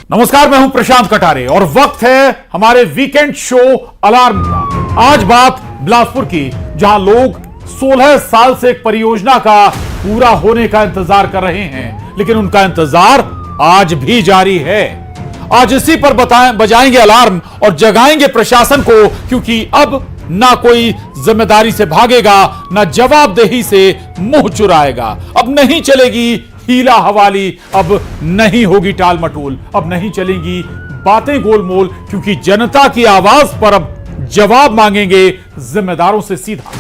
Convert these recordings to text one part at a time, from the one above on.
नमस्कार, मैं हूं प्रशांत कटारे और वक्त है हमारे वीकेंड शो अलार्म का। आज बात बिलासपुर की, जहां लोग 16 साल से एक परियोजना का पूरा होने का इंतजार कर रहे हैं, लेकिन उनका इंतजार आज भी जारी है। आज इसी पर बजाएंगे अलार्म और जगाएंगे प्रशासन को, क्योंकि अब ना कोई जिम्मेदारी से भागेगा, ना जवाबदेही से मुंह चुराएगा। अब नहीं चलेगी हीला हवाली, अब नहीं होगी टाल मटोल, अब नहीं चलेंगी बातें गोलमोल, क्योंकि जनता की आवाज पर अब जवाब मांगेंगे जिम्मेदारों से सीधा।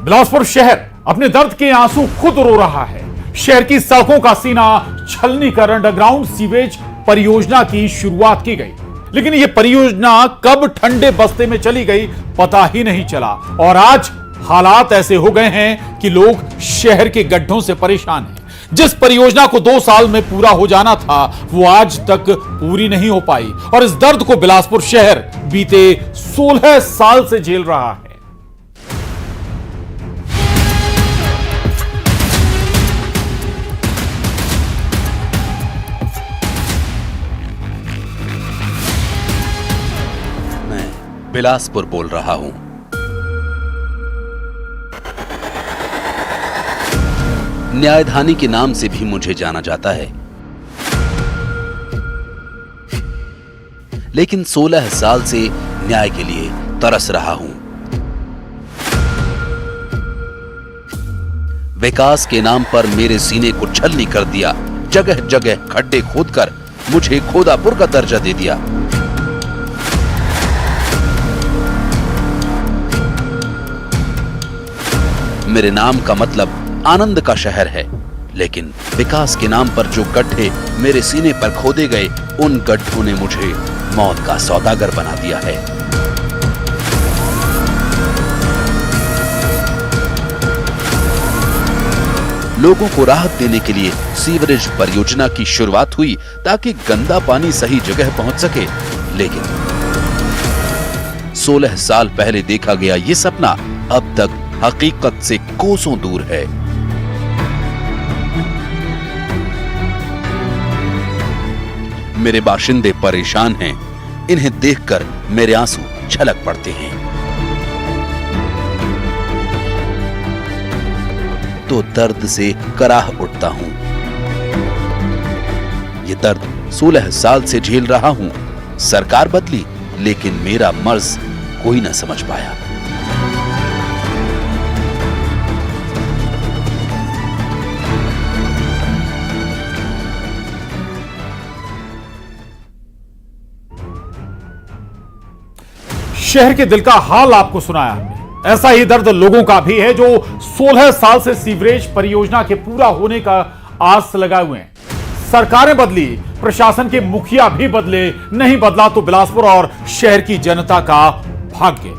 बिलासपुर शहर अपने दर्द के आंसू खुद रो रहा है। शहर की सड़कों का सीना छलनी कर अंडरग्राउंड सीवेज परियोजना की शुरुआत की गई, लेकिन यह परियोजना कब ठंडे बस्ते में चली गई पता ही नहीं चला। और आज हालात ऐसे हो गए हैं कि लोग शहर के गड्ढों से परेशान हैं। जिस परियोजना को 2 साल में पूरा हो जाना था, वो आज तक पूरी नहीं हो पाई, और इस दर्द को बिलासपुर शहर बीते 16 साल से झेल रहा है। बिलासपुर बोल रहा हूं। न्यायधानी के नाम से भी मुझे जाना जाता है, लेकिन 16 साल से न्याय के लिए तरस रहा हूं। विकास के नाम पर मेरे सीने को छलनी कर दिया। जगह जगह खड्डे खोदकर मुझे खोदापुर का दर्जा दे दिया। मेरे नाम का मतलब आनंद का शहर है, लेकिन विकास के नाम पर जो गड्ढे मेरे सीने पर खोदे गए, उन गड्ढों ने मुझे मौत का सौदागर बना दिया है। लोगों को राहत देने के लिए सीवरेज परियोजना की शुरुआत हुई, ताकि गंदा पानी सही जगह पहुंच सके। लेकिन 16 साल पहले देखा गया ये सपना अब तक हकीकत से कोसों दूर है। मेरे बाशिंदे परेशान हैं। इन्हें देखकर मेरे आंसू छलक पड़ते हैं। तो दर्द से कराह उठता हूं। ये दर्द 16 साल से झेल रहा हूं। सरकार बदली, लेकिन मेरा मर्ज कोई न समझ पाया। शहर के दिल का हाल आपको सुनाया हमने। ऐसा ही दर्द लोगों का भी है, जो 16 साल से सीवरेज परियोजना के पूरा होने का आस लगाए हुए हैं। सरकारें बदली, प्रशासन के मुखिया भी बदले, नहीं बदला तो बिलासपुर और शहर की जनता का भाग्य।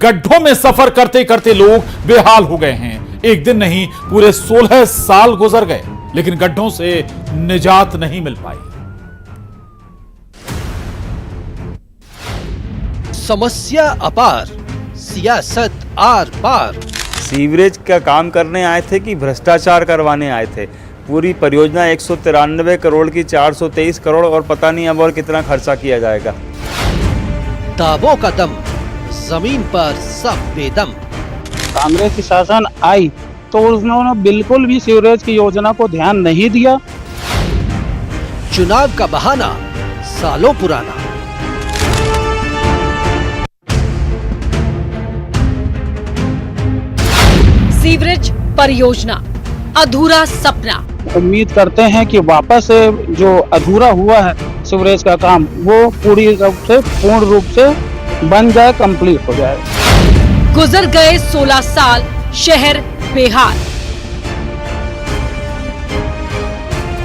गड्ढों में सफर करते करते लोग बेहाल हो गए हैं। एक दिन नहीं, पूरे 16 साल गुजर गए, लेकिन गड्ढों से निजात नहीं मिल पाई। समस्या अपार, सियासत आर पार। सीवरेज का काम करने आए थे कि भ्रष्टाचार करवाने आए थे? पूरी परियोजना 193 करोड़ की 423 करोड़ और पता नहीं अब और कितना खर्चा किया जाएगा। दावों का दम, जमीन पर सब बेदम। कांग्रेस की शासन आई तो उन्होंने बिल्कुल भी सीवरेज की योजना को ध्यान नहीं दिया। चुनाव का बहाना सालों पुराना। सीवरेज परियोजना अधूरा सपना। उम्मीद करते हैं कि वापस जो अधूरा हुआ है सीवरेज का काम, वो पूरी रूप से पूर्ण रूप से बन जाए, कंप्लीट हो जाए। गुजर गए 16 साल, शहर बेहाल।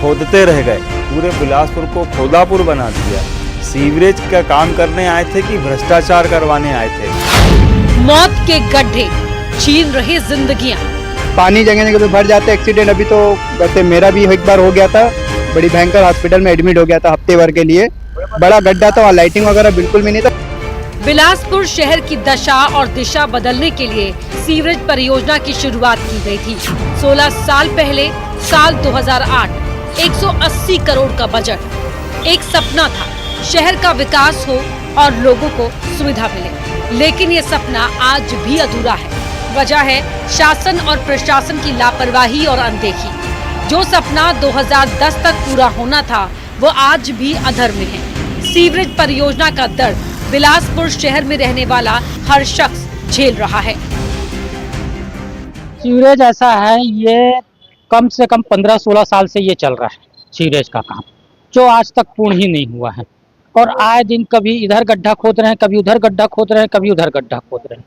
खोदते रह गए, पूरे बिलासपुर को खोदापुर बना दिया। सीवरेज का काम करने आए थे कि भ्रष्टाचार करवाने आए थे? मौत के गड्ढे छीन रहे जिंदगियां। पानी जगह जगह पे भर जाते, एक्सीडेंट अभी तो वैसे मेरा भी एक बार हो गया था, बड़ी भयंकर हॉस्पिटल में एडमिट हो गया था हफ्ते भर के लिए। बड़ा गड्ढा था, वहाँ लाइटिंग वगैरह बिल्कुल भी नहीं था। बिलासपुर शहर की दशा और दिशा बदलने के लिए सीवरेज परियोजना की शुरुआत की गई थी। 16 साल पहले साल 2008, 180 करोड़ का बजट। एक सपना था, शहर का विकास हो और लोगों को सुविधा मिले, लेकिन ये सपना आज भी अधूरा है। वजह है शासन और प्रशासन की लापरवाही और अनदेखी। जो सपना 2010 तक पूरा होना था, वो आज भी अधर में है। सीवरेज परियोजना का दर्द बिलासपुर शहर में रहने वाला हर शख्स झेल रहा है। सीवरेज ऐसा है, ये कम से कम 15-16 साल से ये चल रहा है सीवरेज का काम, जो आज तक पूर्ण ही नहीं हुआ है। और आए दिन कभी इधर गड्ढा खोद रहे हैं, कभी उधर गड्ढा खोद रहे हैं, कभी उधर गड्ढा खोद रहे हैं।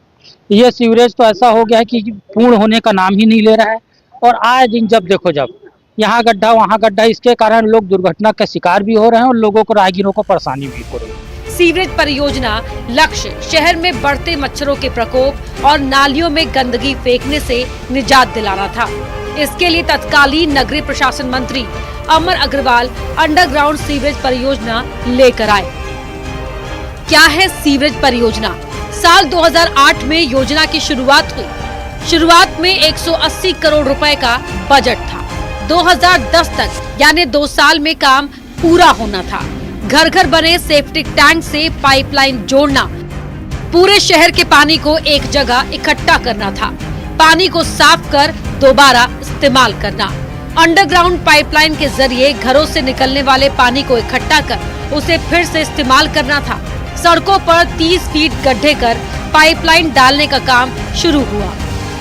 ये सीवरेज तो ऐसा हो गया है कि पूर्ण होने का नाम ही नहीं ले रहा है। और आए दिन जब देखो जब यहाँ गड्ढा वहाँ गड्ढा, इसके कारण लोग दुर्घटना का शिकार भी हो रहे हैं और लोगों को, राहगीरों को परेशानी भी हो रही है। सीवरेज परियोजना लक्ष्य शहर में बढ़ते मच्छरों के प्रकोप और नालियों में गंदगी फेंकने से निजात दिलाना था। इसके लिए तत्कालीन नगरीय प्रशासन मंत्री अमर अग्रवाल अंडरग्राउंड सीवरेज परियोजना लेकर आए। क्या है सीवरेज परियोजना? साल 2008 में योजना की शुरुआत हुई। शुरुआत में 180 करोड़ रुपए का बजट था। 2010 तक यानी 2 साल में काम पूरा होना था। घर घर बने सेप्टिक टैंक से पाइपलाइन जोड़ना, पूरे शहर के पानी को एक जगह इकट्ठा करना था, पानी को साफ कर दोबारा इस्तेमाल करना, अंडरग्राउंड पाइपलाइन के जरिए घरों से निकलने वाले पानी को इकट्ठा कर उसे फिर से इस्तेमाल करना था। सड़कों पर 30 फीट गड्ढे कर पाइपलाइन डालने का काम शुरू हुआ।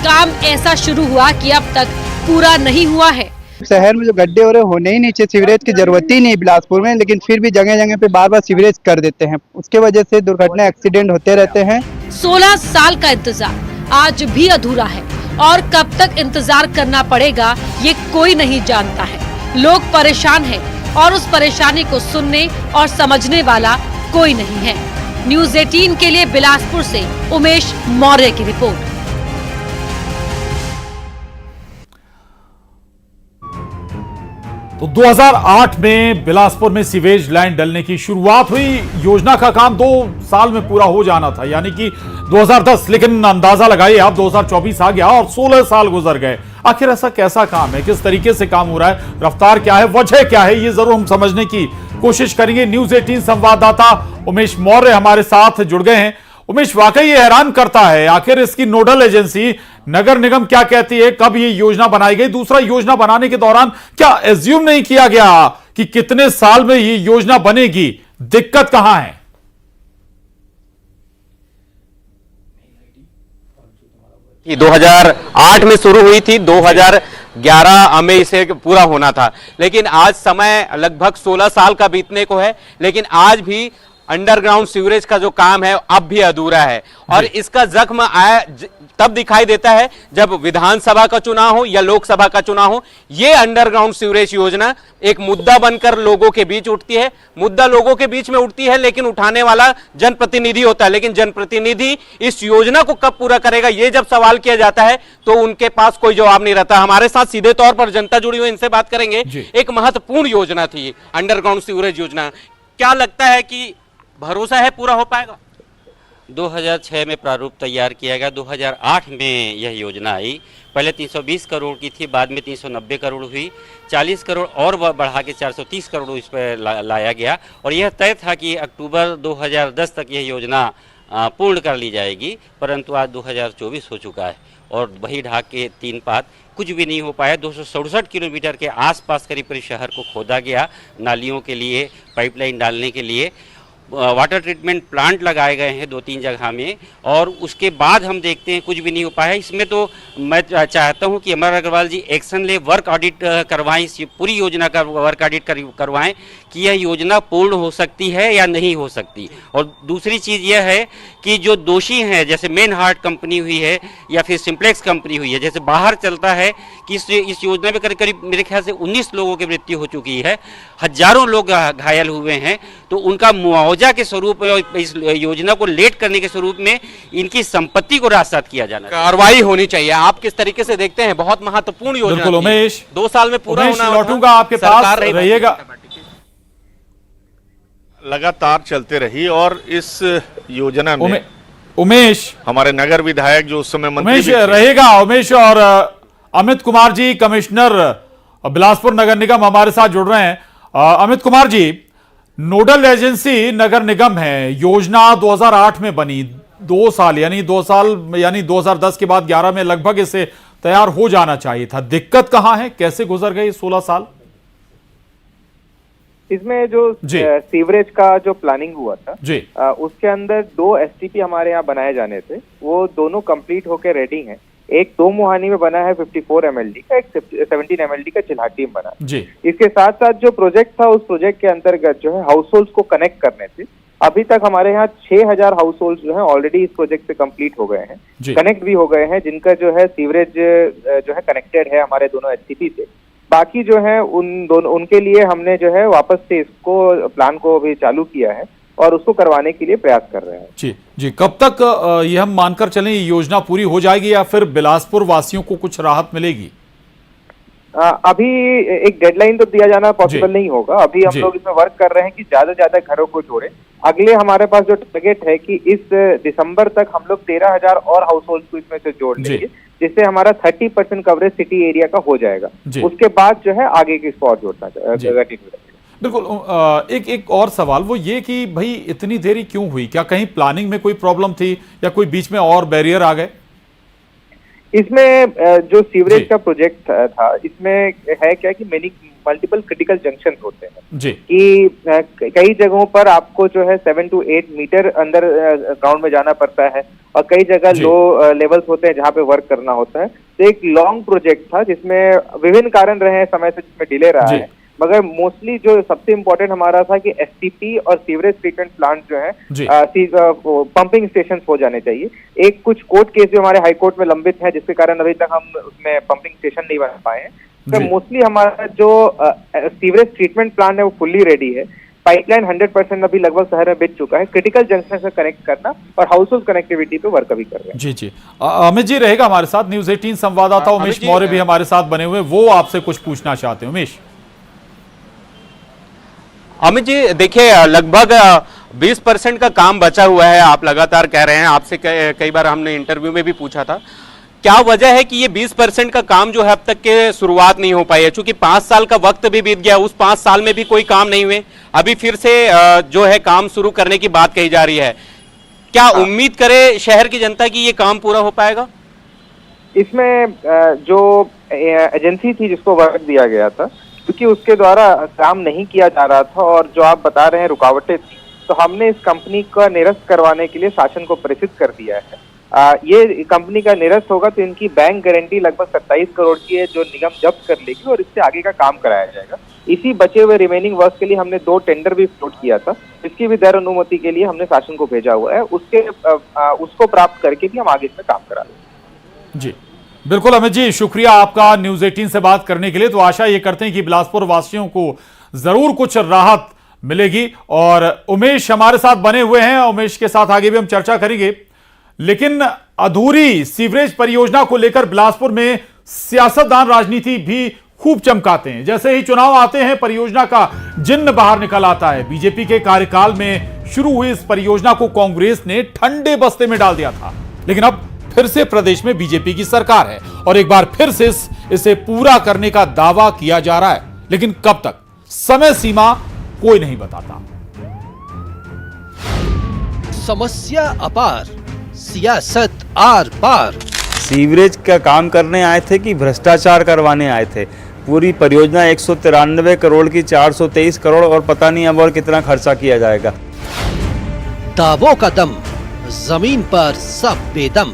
काम ऐसा शुरू हुआ कि अब तक पूरा नहीं हुआ है। शहर में जो गड्ढे हो रहे होने ही नहीं चाहिए, सीवरेज की जरूरत ही नहीं बिलासपुर में, लेकिन फिर भी जगह जगह पे बार बार सीवरेज कर देते हैं। उसके वजह से दुर्घटना, एक्सीडेंट होते रहते हैं। 16 साल का इंतजार आज भी अधूरा है और कब तक इंतजार करना पड़ेगा ये कोई नहीं जानता है। लोग परेशान हैं और उस परेशानी को सुनने और समझने वाला कोई नहीं है। न्यूज़ 18 के लिए बिलासपुर से उमेश मौर्य की रिपोर्ट। तो 2008 में बिलासपुर में सीवेज लाइन डलने की शुरुआत हुई। योजना का काम 2 साल में पूरा हो जाना था, यानी कि 2010, लेकिन अंदाजा लगाइए आप 2024 आ गया और 16 साल गुजर गए। आखिर ऐसा कैसा काम है, किस तरीके से काम हो रहा है, रफ्तार क्या है, वजह क्या है, ये जरूर हम समझने की कोशिश करेंगे। न्यूज़ 18 संवाददाता उमेश मौर्य हमारे साथ जुड़ गए हैं। उमेश, वाकई ये हैरान करता है, आखिर इसकी नोडल एजेंसी नगर निगम क्या कहती है, कब ये योजना बनाई गई? दूसरा, योजना बनाने के दौरान क्या एज्यूम नहीं किया गया कि कितने साल में ये योजना बनेगी? दिक्कत कहां है? कि 2008 में शुरू हुई थी, 2011 में इसे पूरा होना था, लेकिन आज समय लगभग 16 साल का बीतने को है, लेकिन आज भी अंडरग्राउंड सीवरेज का जो काम है अब भी अधूरा है। और इसका जख्म तब दिखाई देता है जब विधानसभा का चुनाव हो या लोकसभा का चुनाव हो। ये अंडरग्राउंड सीवरेज योजना एक मुद्दा बनकर लोगों के बीच उठती है। मुद्दा लोगों के बीच में उठती है, लेकिन उठाने वाला जनप्रतिनिधि होता है। लेकिन जनप्रतिनिधि इस योजना को कब पूरा करेगा, ये जब सवाल किया जाता है तो उनके पास कोई जवाब नहीं रहता। हमारे साथ सीधे तौर पर जनता जुड़ी हुई, इनसे बात करेंगे। एक महत्वपूर्ण योजना थी अंडरग्राउंड सीवरेज योजना, क्या लगता है कि भरोसा है पूरा हो पाएगा? 2006 में प्रारूप तैयार किया गया, 2008 में यह योजना आई। पहले 320 करोड़ की थी, बाद में 390 करोड़ हुई, 40 करोड़ और बढ़ा के 430 करोड़ इस पर लाया गया। और यह तय था कि अक्टूबर 2010 तक यह योजना पूर्ण कर ली जाएगी, परंतु आज 2024 हो चुका है और वही ढाक के 3 पात कुछ भी नहीं हो पाया। 267 किलोमीटर के आसपास करीब शहर को खोदा गया नालियों के लिए, पाइपलाइन डालने के लिए। वाटर ट्रीटमेंट प्लांट लगाए गए हैं 2-3 जगह में, और उसके बाद हम देखते हैं कुछ भी नहीं हो पाया। इसमें तो मैं चाहता हूं कि अमर अग्रवाल जी एक्शन ले, वर्क ऑडिट करवाएं, इस पूरी योजना का वर्क ऑडिट करवाएं कि यह योजना पूर्ण हो सकती है या नहीं हो सकती। और दूसरी चीज़ यह है कि जो दोषी हैं, जैसे मेन हार्ट कंपनी हुई है या फिर सिंप्लेक्स कंपनी हुई है, जैसे बाहर चलता है कि इस योजना में करीब करीब मेरे ख्याल से 19 लोगों की मृत्यु हो चुकी है, हजारों लोग घायल हुए हैं, तो उनका मुआवजा सजा के स्वरूप इस योजना को लेट करने के स्वरूप में इनकी संपत्ति को राजसात किया जाना चाहिए। कार्रवाई होनी चाहिए। आप किस तरीके से देखते हैं? बहुत महत्वपूर्ण योजना बिल्कुल थी। उमेश, 2 साल में पूरा उमेश, होना लौटूंगा आपके पास, रहिएगा। लगातार चलते रही और इस योजना में उमेश, हमारे नगर विधायक जो उस समय मंत्री उमेश भी थे, रहेगा। उमेश और अमित कुमार जी, कमिश्नर बिलासपुर नगर निगम हमारे साथ जुड़ रहे हैं। अमित कुमार जी, नोडल एजेंसी नगर निगम है, योजना 2008 में बनी, 2 साल यानी 2010 के बाद 11 में लगभग इसे तैयार हो जाना चाहिए था। दिक्कत कहां है, कैसे गुजर गए 16 साल? इसमें जो सीवरेज का जो प्लानिंग हुआ था जी, उसके अंदर 2 एसटीपी हमारे यहाँ बनाए जाने थे, वो दोनों कंप्लीट होकर रेडी हैं। एक 2 मुहानी में बना है 54 MLD का, एक 17 MLD का चिल्हाटी में बना जी। इसके साथ साथ जो प्रोजेक्ट था, उस प्रोजेक्ट के अंतर्गत जो है हाउस होल्ड को कनेक्ट करने थे। अभी तक हमारे यहाँ 6000 हाउस होल्ड जो है ऑलरेडी इस प्रोजेक्ट से कंप्लीट हो गए हैं, कनेक्ट भी हो गए हैं, जिनका जो है सीवरेज जो है कनेक्टेड है हमारे दोनों एसटीपी से। बाकी जो है उनके लिए हमने जो है वापस से इसको प्लान को भी चालू किया है और उसको करवाने के लिए प्रयास कर रहे हैं। जी जी, कब तक ये हम मानकर चलें ये योजना पूरी हो जाएगी या फिर बिलासपुर वासियों को कुछ राहत मिलेगी? अभी एक डेडलाइन तो दिया जाना पॉसिबल नहीं होगा। अभी हम लोग इसमें वर्क कर रहे हैं कि ज्यादा से ज्यादा घरों को जोड़े। अगले हमारे पास जो टारगेट है कि इस दिसंबर तक हम लोग 13000 और हाउस होल्ड को इसमें से जोड़ लेंगे, जिससे हमारा 30% कवरेज सिटी एरिया का हो जाएगा। उसके बाद जो है आगे की स्पॉट जोड़ना चाहिए। बिल्कुल। एक और सवाल वो ये कि भाई इतनी देरी क्यों हुई? क्या कहीं प्लानिंग में कोई प्रॉब्लम थी या कोई बीच में और बैरियर आ गए? इसमें जो सीवरेज का प्रोजेक्ट था, इसमें है क्या कि मल्टीपल क्रिटिकल जंक्शन होते हैं जी, कि कई जगहों पर आपको जो है 7 to 8 मीटर अंदर ग्राउंड में जाना पड़ता है और कई जगह लो लेवल्स होते हैं जहाँ पे वर्क करना होता है। तो एक लॉन्ग प्रोजेक्ट था जिसमें विभिन्न कारण रहे हैं समय से, जिसमें डिले रहा है, मगर मोस्टली जो सबसे इम्पोर्टेंट हमारा था कि एसटीपी और सीवरेज ट्रीटमेंट प्लांट जो है पंपिंग स्टेशन हो जाने चाहिए। एक कुछ कोर्ट केस जो हमारे हाई कोर्ट में लंबित है, जिसके कारण अभी तक हम उसमें पंपिंग स्टेशन नहीं बना पाए हैं। तो मोस्टली हमारा जो सीवरेज ट्रीटमेंट प्लांट है वो फुल्ली रेडी है। पाइपलाइन 100% अभी लगभग शहर में बिछ चुका है। क्रिटिकल जंक्शन से कनेक्ट करना और हाउस होल्ड कनेक्टिविटी पे वर्क अभी कर रहे हैं। जी जी, अमित जी रहेगा हमारे साथ। न्यूज 18 संवाददाता उमेश मौर्य भी हमारे साथ बने हुए, वो आपसे कुछ पूछना चाहते हैं। उमेश। अमित जी देखिए, लगभग 20% का काम बचा हुआ है, आप लगातार कह रहे हैं। आपसे कई बार हमने इंटरव्यू में भी पूछा था, क्या वजह है कि ये 20% का काम जो है अब तक के शुरुआत नहीं हो पाई है? क्योंकि 5 साल का वक्त भी बीत गया, उस 5 साल में भी कोई काम नहीं हुए, अभी फिर से जो है काम शुरू करने की बात कही जा रही है। क्या उम्मीद करे शहर की जनता की ये काम पूरा हो पाएगा? इसमें जो एजेंसी थी जिसको वर्क दिया गया था, क्योंकि उसके द्वारा काम नहीं किया जा रहा था और जो आप बता रहे हैं रुकावटें थी, तो हमने इस कंपनी का निरस्त करवाने के लिए शासन को प्रेषित कर दिया है। ये कंपनी का निरस्त होगा तो इनकी बैंक गारंटी लगभग 27 करोड़ की है, जो निगम जब्त कर लेगी और इससे आगे का काम कराया जाएगा। इसी बचे हुए रिमेनिंग वर्क के लिए हमने 2 टेंडर भी फ्लोट किया था, इसकी भी दर अनुमति के लिए हमने शासन को भेजा हुआ है। उसको प्राप्त करके भी हम आगे इसमें काम करा लेंगे। जी बिल्कुल अमित जी, शुक्रिया आपका न्यूज 18 से बात करने के लिए। तो आशा ये करते हैं कि बिलासपुर वासियों को जरूर कुछ राहत मिलेगी। और उमेश हमारे साथ बने हुए हैं, उमेश के साथ आगे भी हम चर्चा करेंगे। लेकिन अधूरी सीवरेज परियोजना को लेकर बिलासपुर में सियासतदान राजनीति भी खूब चमकाते हैं। जैसे ही चुनाव आते हैं, परियोजना का जिन्न बाहर निकल आता है। बीजेपी के कार्यकाल में शुरू हुई इस परियोजना को कांग्रेस ने ठंडे बस्ते में डाल दिया था, लेकिन अब फिर से प्रदेश में बीजेपी की सरकार है और एक बार फिर से इसे पूरा करने का दावा किया जा रहा है। लेकिन कब तक, समय सीमा कोई नहीं बताता। समस्या अपार, सियासत आर पार। सीवरेज का काम करने आए थे कि भ्रष्टाचार करवाने आए थे? पूरी परियोजना 193 करोड़ की 423 करोड़ और पता नहीं अब और कितना खर्चा किया जाएगा। दावों का दम, जमीन पर सब बेदम।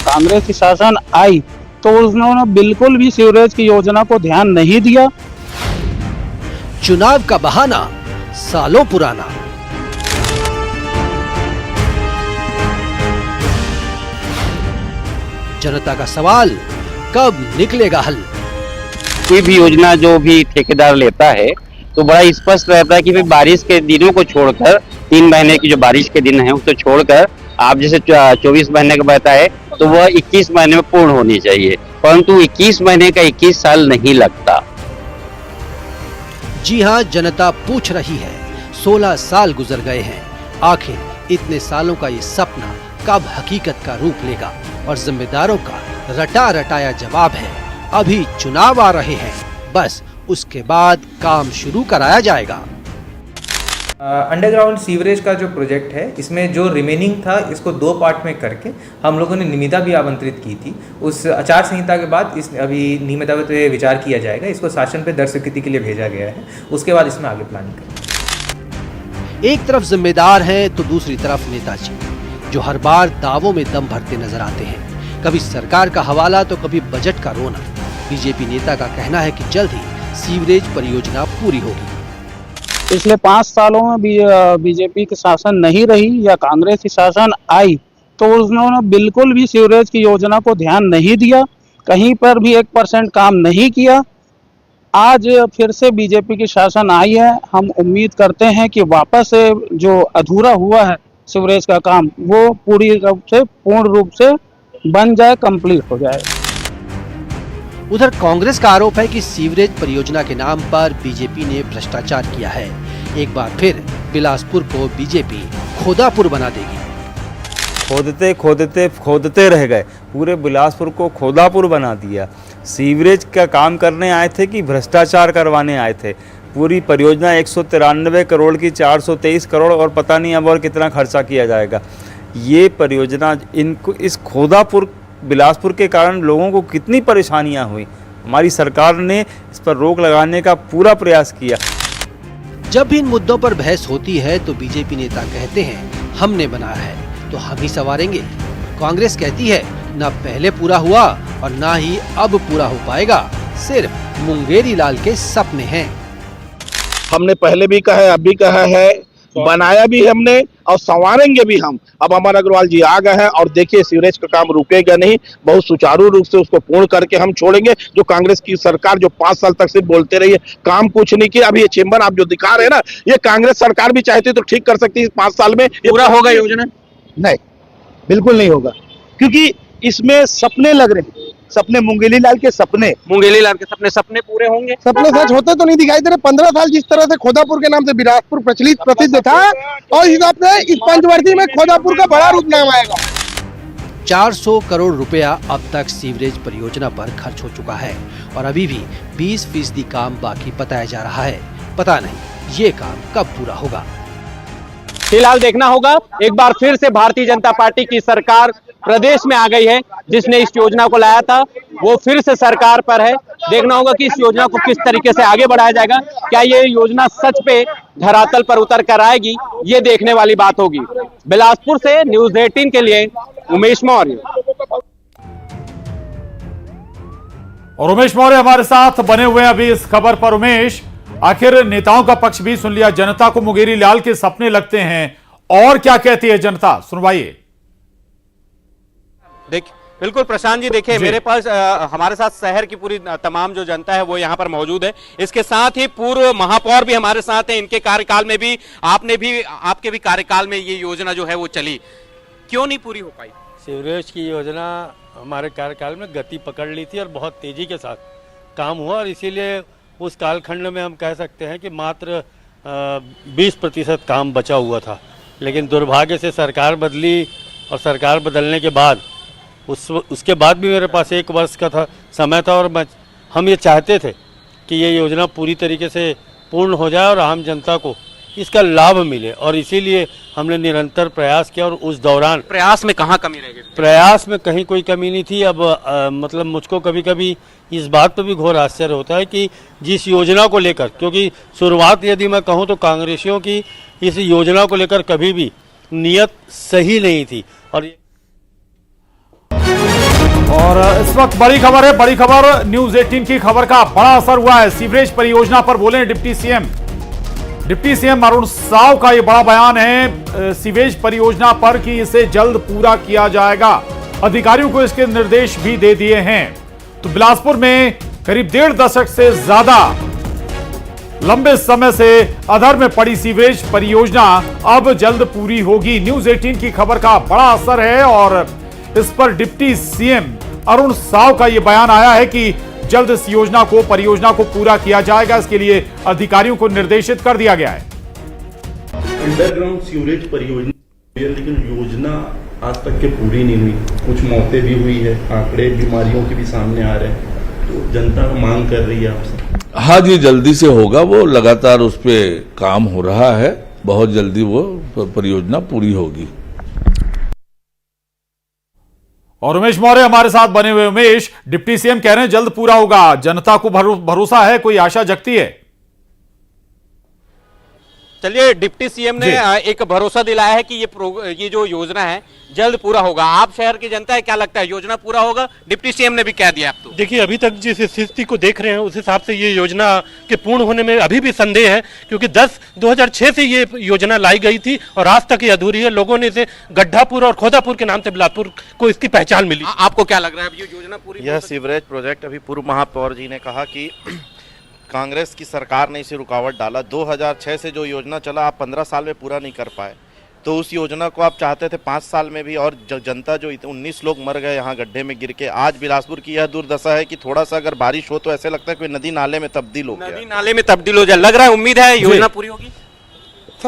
कांग्रेस की शासन आई तो उन्होंने बिल्कुल भी सीवरेज की योजना को ध्यान नहीं दिया। चुनाव का बहाना सालों पुराना। जनता का सवाल, कब निकलेगा हल? कोई भी योजना जो भी ठेकेदार लेता है तो बड़ा स्पष्ट रहता है कि भाई बारिश के दिनों को छोड़कर 3 महीने की जो बारिश के दिन है उसको छोड़कर आप जैसे 24 महीने का बहता है तो वह 21 महीने में पूर्ण होनी चाहिए, परंतु 21 महीने का 21 साल नहीं लगता। जी हां, जनता पूछ रही है, 16 साल गुजर गए हैं, आखिर इतने सालों का ये सपना कब हकीकत का रूप लेगा? और जिम्मेदारों का रटा रटाया जवाब है, अभी चुनाव आ रहे हैं, बस उसके बाद काम शुरू कराया जाएगा। अंडरग्राउंड सीवरेज का जो प्रोजेक्ट है, इसमें जो रिमेनिंग था इसको 2 पार्ट में करके हम लोगों ने नियमिता भी आमंत्रित की थी। उस आचार संहिता के बाद इस अभी नियमिता पे विचार किया जाएगा, इसको शासन पे दर स्वीकृति के लिए भेजा गया है, उसके बाद इसमें आगे प्लानिंग करेंगे। एक तरफ जिम्मेदार हैं तो दूसरी तरफ नेताजी, जो हर बार दावों में दम भरते नजर आते हैं, कभी सरकार का हवाला तो कभी बजट का रोना। बीजेपी नेता का कहना है कि जल्द ही सीवरेज परियोजना पूरी होगी। पिछले 5 सालों में बीजेपी की शासन नहीं रही या कांग्रेस की शासन आई तो उन्होंने बिल्कुल भी सीवरेज की योजना को ध्यान नहीं दिया, कहीं पर भी 1% काम नहीं किया। आज फिर से बीजेपी की शासन आई है, हम उम्मीद करते हैं कि वापस से जो अधूरा हुआ है सीवरेज का काम वो पूर्ण रूप से बन जाए, कंप्लीट हो जाए। उधर कांग्रेस का आरोप है कि सीवरेज परियोजना के नाम पर बीजेपी ने भ्रष्टाचार किया है। एक बार फिर बिलासपुर को बीजेपी खोदापुर बना देगी। खोदते रह गए, पूरे बिलासपुर को खोदापुर बना दिया। सीवरेज का काम करने आए थे कि भ्रष्टाचार करवाने आए थे? पूरी परियोजना 193 करोड़ की 423 करोड़ और पता नहीं अब और कितना खर्चा किया जाएगा। ये परियोजना इस खोदापुर बिलासपुर के कारण लोगों को कितनी परेशानियां हुई। हमारी सरकार ने इस पर रोक लगाने का पूरा प्रयास किया। जब भी इन मुद्दों पर बहस होती है तो बीजेपी नेता कहते हैं हमने बनाया है तो हम ही संवारेंगे। कांग्रेस कहती है न पहले पूरा हुआ और न ही अब पूरा हो पाएगा, सिर्फ मुंगेरी लाल के सपने हैं। हमने पहले भी कहा है, अब भी कहा है, बनाया भी हमने और संवारेंगे भी हम। अब अमर अग्रवाल जी आ गए हैं और देखिए सीवरेज का काम रुकेगा नहीं, बहुत सुचारू रूप से उसको पूर्ण करके हम छोड़ेंगे। जो कांग्रेस की सरकार जो 5 साल तक सिर्फ बोलते रही है, काम कुछ नहीं किया। अभी ये चेंबर आप जो दिखा रहे हैं ना, ये कांग्रेस सरकार भी चाहती तो ठीक कर सकती है। 5 साल में पूरा होगा योजना? नहीं, बिल्कुल नहीं होगा, क्योंकि इसमें सपने लग रहे हैं, सपने मुंगेली लाल के सपने सपने पूरे होंगे। सपने सच होते तो नहीं दिखाई दे रहे। 15 साल जिस तरह से खोदापुर के नाम से बिलासपुर प्रसिद्ध था और इस हिसाब से इस पंचवर्षीय में खोदापुर का बड़ा रूप नाम आएगा। 400 करोड़ रुपया अब तक सीवरेज परियोजना पर खर्च हो चुका है और अभी भी 20% काम बाकी बताया जा रहा है। पता नहीं ये काम कब पूरा होगा। फिलहाल देखना होगा। एक बार फिर से भारतीय जनता पार्टी की सरकार प्रदेश में आ गई है। जिसने इस योजना को लाया था वो फिर से सरकार पर है। देखना होगा कि इस योजना को किस तरीके से आगे बढ़ाया जाएगा। क्या ये योजना सच पे धरातल पर उतर कर आएगी, ये देखने वाली बात होगी। बिलासपुर से न्यूज़ 18 के लिए उमेश मौर्य। और उमेश मौर्य हमारे साथ बने हुए हैं अभी इस खबर पर। उमेश, आखिर नेताओं का पक्ष भी सुन लिया, जनता को मुंगेरी लाल के सपने लगते हैं, और क्या कहती है जनता, सुनवाइए। बिल्कुल प्रशांत जी, देखिए मेरे पास हमारे साथ शहर की पूरी तमाम जो जनता है वो यहाँ पर मौजूद है। इसके साथ ही पूर्व महापौर भी हमारे साथ हैं। इनके कार्यकाल में भी आपके भी कार्यकाल में ये योजना जो है वो चली, क्यों नहीं पूरी हो पाई? सीवरेज की योजना हमारे कार्यकाल में गति पकड़ ली थी और बहुत तेजी के साथ काम हुआ और इसीलिए उस कालखंड में हम कह सकते हैं कि मात्र 20% काम बचा हुआ था। लेकिन दुर्भाग्य से सरकार बदली और सरकार बदलने के बाद उसके बाद भी मेरे पास 1 वर्ष का समय था और हम ये चाहते थे कि ये योजना पूरी तरीके से पूर्ण हो जाए और आम जनता को इसका लाभ मिले, और इसीलिए हमने निरंतर प्रयास किया। और उस दौरान प्रयास में कहाँ कमी रह गई? प्रयास में कहीं कोई कमी नहीं थी। अब मतलब मुझको कभी कभी इस बात पर भी घोर आश्चर्य होता है कि जिस योजना को लेकर, क्योंकि शुरुआत यदि मैं कहूँ तो कांग्रेसियों की इस योजना को लेकर कभी भी नियत सही नहीं थी। और इस वक्त बड़ी खबर है, बड़ी खबर न्यूज़ 18 की खबर का बड़ा असर हुआ है। सीवरेज परियोजना पर बोले डिप्टी सीएम अरुण साव का ये बड़ा बयान है सीवरेज परियोजना पर कि इसे जल्द पूरा किया जाएगा। अधिकारियों को इसके निर्देश भी दे दिए हैं। तो बिलासपुर में करीब 1.5 दशक से ज्यादा लंबे समय से अधर में पड़ी सीवरेज परियोजना अब जल्द पूरी होगी। न्यूज 18 की खबर का बड़ा असर है और इस पर डिप्टी सीएम अरुण साव का यह बयान आया है कि जल्द इस परियोजना को पूरा किया जाएगा। इसके लिए अधिकारियों को निर्देशित कर दिया गया है। अंडरग्राउंड सीवरेज परियोजना लेकिन योजना आज तक के पूरी नहीं हुई। कुछ मौतें भी हुई है, आंकड़े बीमारियों के भी सामने आ रहे हैं, तो जनता मांग कर रही है आपसे। हाँ जी, जल्दी से होगा। वो लगातार उस पे काम हो रहा है, बहुत जल्दी वो परियोजना पूरी होगी। और उमेश मौर्य हमारे साथ बने हुए। उमेश, डिप्टी सीएम कह रहे हैं जल्द पूरा होगा, जनता को भरोसा है, कोई आशा जगती है? चलिए, डिप्टी सीएम ने एक भरोसा दिलाया है कि ये जो योजना है जल्द पूरा होगा। आप शहर की जनता है, क्या लगता है योजना पूरा होगा? डिप्टी सीएम ने भी कह दिया। आप तो देखिए, अभी तक जिस स्थिति को देख रहे हैं उस हिसाब से ये योजना के पूर्ण होने में अभी भी संदेह है, क्योंकि 2006 से ये योजना लाई गई थी और आज तक ये अधूरी है। लोगों ने इसे गड्ढापुर और खोदापुर के नाम से बिलासपुर को इसकी पहचान मिली। आपको क्या लग रहा है अब ये योजना पूरी? यह सीवरेज प्रोजेक्ट अभी पूर्व महापौर जी ने कहा कि कांग्रेस की सरकार ने इसे रुकावट डाला। 2006 से जो योजना चला आप 15 साल में पूरा नहीं कर पाए, तो उस योजना को आप चाहते थे 5 साल में भी। और जनता जो 19 लोग मर गए यहाँ गड्ढे में गिर के, आज बिलासपुर की यह दुर्दशा है कि थोड़ा सा अगर बारिश हो तो ऐसे लगता है कोई नदी नाले में तब्दील हो गया। नदी नाले में तब्दील हो जाए, लग रहा है, उम्मीद है योजना पूरी होगी।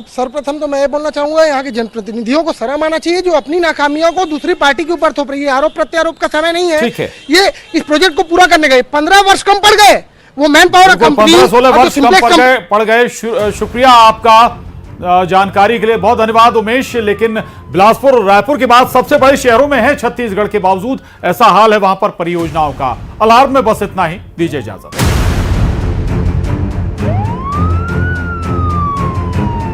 सर्वप्रथम तो मैं ये बोलना चाहूंगा, यहाँ के जनप्रतिनिधियों को शर्म आना चाहिए जो अपनी नाकामियों को दूसरी पार्टी के ऊपर थोप रही है। आरोप प्रत्यारोप का समय नहीं है। ये इस प्रोजेक्ट को पूरा करने गए 15 वर्ष कम पड़ गए। वो मैन पावर कंपनी 15-16 वर्ष कम पड़ गए। शुक्रिया आपका जानकारी के लिए, बहुत धन्यवाद उमेश। लेकिन बिलासपुर और रायपुर के बाद सबसे बड़े शहरों में है छत्तीसगढ़ के बावजूद ऐसा हाल है वहां पर परियोजनाओं का। अलार्म में बस इतना ही, दीजिए इजाजत।